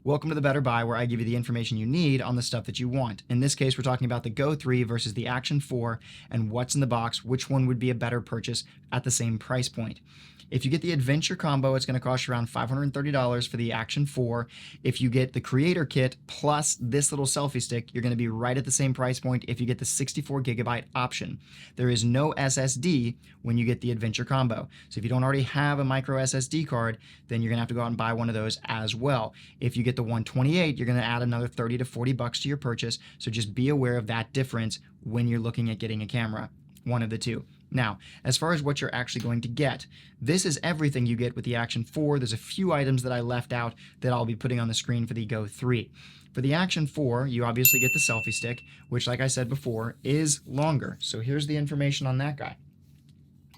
Welcome to the Better Buy, where I give you the information you need on the stuff that you want. In this case, we're talking about the Go 3 versus the Action 4 and what's in the box, which one would be a better purchase at the same price point. If you get the Adventure combo, it's going to cost you around $530 for the Action 4. If you get the Creator Kit plus this little selfie stick, you're going to be right at the same price point if you get the 64 gigabyte option. There is no SSD when you get the Adventure combo. So if you don't already have a micro SSD card, then you're going to have to go out and buy one of those as well. If you get the 128, you're going to add another 30 to 40 bucks to your purchase. So just be aware of that difference when you're looking at getting a camera, one of the two. Now, as far as what you're actually going to get, this is everything you get with the Action 4. There's a few items that I left out that I'll be putting on the screen for the Go 3. For the Action 4, you obviously get the selfie stick, which, like I said before, is longer. So here's the information on that guy.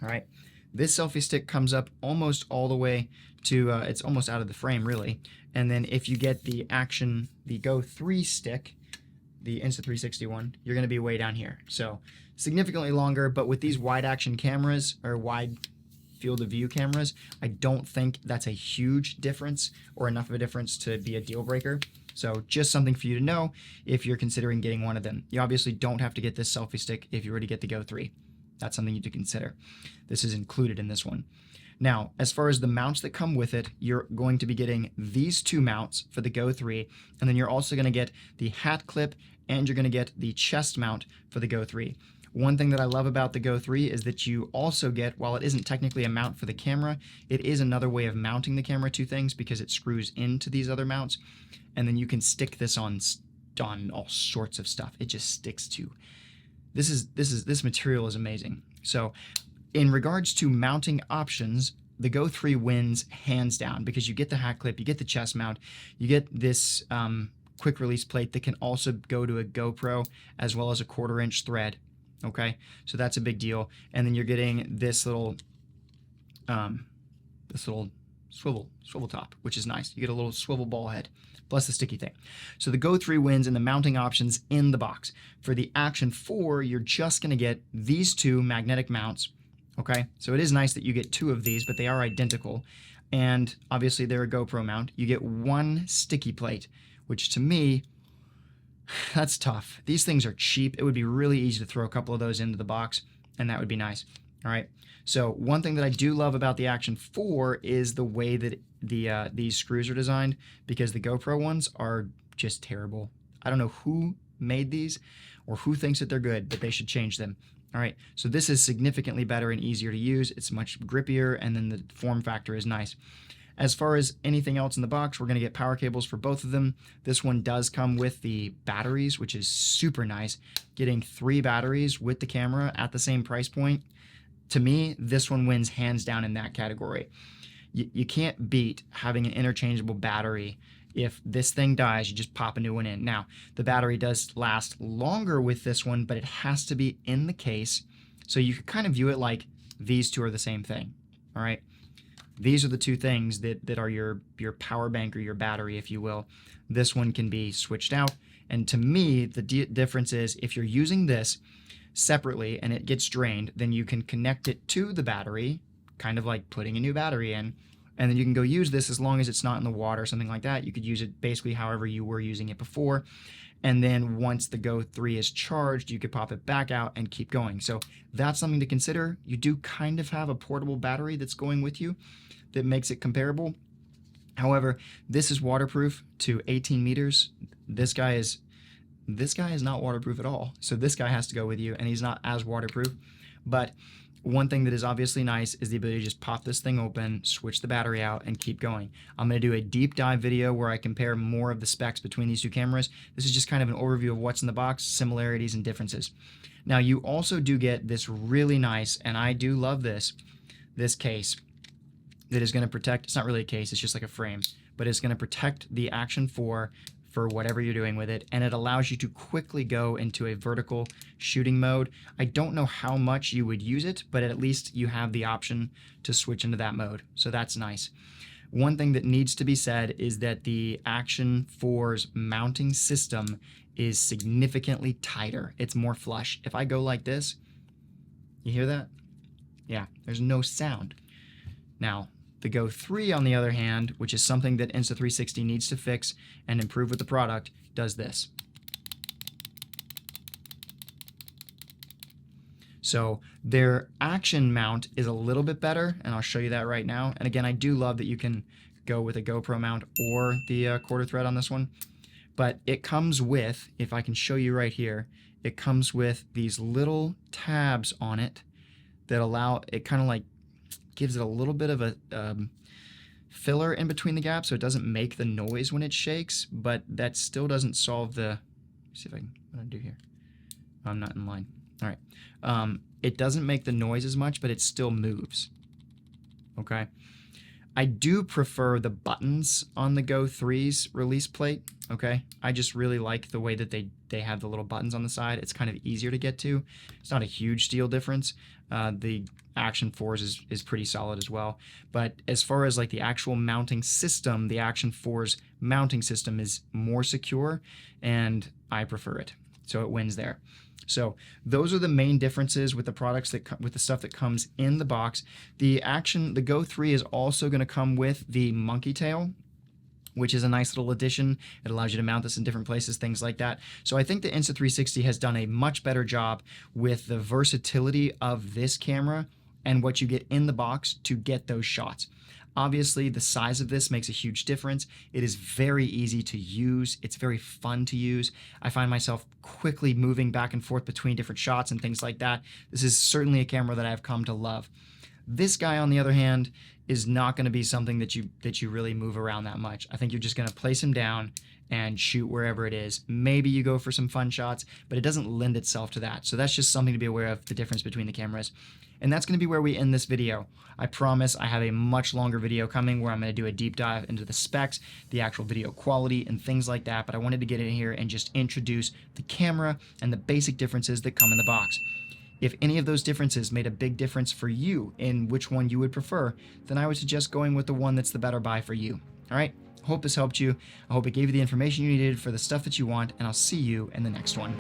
All right, this selfie stick comes up almost all the way to, it's almost out of the frame, really. And then if you get the Go 3 stick, the Insta360 one, you're going to be way down here. So significantly longer, but with these wide action cameras or wide field of view cameras, I don't think that's a huge difference or enough of a difference to be a deal breaker. So just something for you to know if you're considering getting one of them. You obviously don't have to get this selfie stick if you already get the Go 3. That's something you to consider. This is included in this one. Now, as far as the mounts that come with it, you're going to be getting these two mounts for the Go 3, and then you're also going to get the hat clip and you're going to get the chest mount for the Go 3. One thing that I love about the Go 3 is that you also get, while it isn't technically a mount for the camera, it is another way of mounting the camera to things because it screws into these other mounts, and then you can stick this on all sorts of stuff. It just sticks to. This material is amazing. So in regards to mounting options, the Go 3 wins hands down because you get the hat clip, you get the chest mount, you get this quick release plate that can also go to a GoPro as well as a 1/4-inch thread. Okay, so that's a big deal. And then you're getting this little swivel top, which is nice. You get a little swivel ball head plus the sticky thing. So the Go 3 wins in the mounting options in the box. For the Action 4, you're just going to get these two magnetic mounts. Okay, so it is nice that you get two of these, but they are identical. And obviously they're a GoPro mount. You get one sticky plate, which to me, that's tough. These things are cheap. It would be really easy to throw a couple of those into the box, and that would be nice. All right. So one thing that I do love about the Action 4 is the way that these screws are designed, because the GoPro ones are just terrible. I don't know who made these or who thinks that they're good, but they should change them. All right, so this is significantly better and easier to use. It's much grippier, and then the form factor is nice. As far as anything else in the box, we're going to get power cables for both of them. This one does come with the batteries, which is super nice. Getting 3 batteries with the camera at the same price point, to me, this one wins hands down in that category. You can't beat having an interchangeable battery. If this thing dies, you just pop a new one in. Now, the battery does last longer with this one, but it has to be in the case. So you can kind of view it like these two are the same thing. All right. These are the two things that are your power bank or your battery, if you will. This one can be switched out. And to me, the difference is if you're using this separately and it gets drained, then you can connect it to the battery, kind of like putting a new battery in. And then you can go use this as long as it's not in the water or something like that. You could use it basically however you were using it before. And then once the Go 3 is charged, you could pop it back out and keep going. So that's something to consider. You do kind of have a portable battery that's going with you that makes it comparable. However, this is waterproof to 18 meters. This guy is not waterproof at all. So this guy has to go with you, and he's not as waterproof. But one thing that is obviously nice is the ability to just pop this thing open, switch the battery out, and keep going. I'm going to do a deep dive video where I compare more of the specs between these two cameras. This is just kind of an overview of what's in the box, similarities and differences. Now, you also do get this really nice, and I do love this case that is going to protect, it's not really a case, it's just like a frame, but it's going to protect the Action 4 for whatever you're doing with it, and it allows you to quickly go into a vertical shooting mode. I don't know how much you would use it, but at least you have the option to switch into that mode, so that's nice. One thing that needs to be said is that the Action 4's mounting system is significantly tighter. It's more flush. If I go like this, you hear that? Yeah, there's no sound. Now, The Go 3, on the other hand, which is something that Insta360 needs to fix and improve with the product, does this. So their action mount is a little bit better, and I'll show you that right now. And again, I do love that you can go with a GoPro mount or the quarter thread on this one. But it comes with, if I can show you right here, it comes with these little tabs on it that allow, it kind of like gives it a little bit of a filler in between the gaps so it doesn't make the noise when it shakes, but that still doesn't solve the, let's see if I can, what do I do here? I'm not in line. All right. It doesn't make the noise as much, but it still moves. Okay. I do prefer the buttons on the Go 3's release plate. Okay. I just really like the way that they have the little buttons on the side. It's kind of easier to get to. It's not a huge steel difference. The Action 4's is pretty solid as well. But as far as like the actual mounting system, the Action 4's mounting system is more secure, and I prefer it. So it wins there. So those are the main differences with the products that with the stuff that comes in the box. The Go 3 is also going to come with the monkey tail, which is a nice little addition. It allows you to mount this in different places, things like that. So I think the Insta360 has done a much better job with the versatility of this camera and what you get in the box to get those shots. Obviously, the size of this makes a huge difference. It is very easy to use. It's very fun to use. I find myself quickly moving back and forth between different shots and things like that. This is certainly a camera that I've come to love. This guy, on the other hand, is not going to be something that you really move around that much. I think you're just going to place him down and shoot wherever it is. Maybe you go for some fun shots, but it doesn't lend itself to that. So that's just something to be aware of, the difference between the cameras. And that's going to be where we end this video. I promise I have a much longer video coming where I'm going to do a deep dive into the specs, the actual video quality, and things like that. But I wanted to get in here and just introduce the camera and the basic differences that come in the box. If any of those differences made a big difference for you in which one you would prefer, then I would suggest going with the one that's the better buy for you. All right? I hope this helped you. I hope it gave you the information you needed for the stuff that you want, and I'll see you in the next one.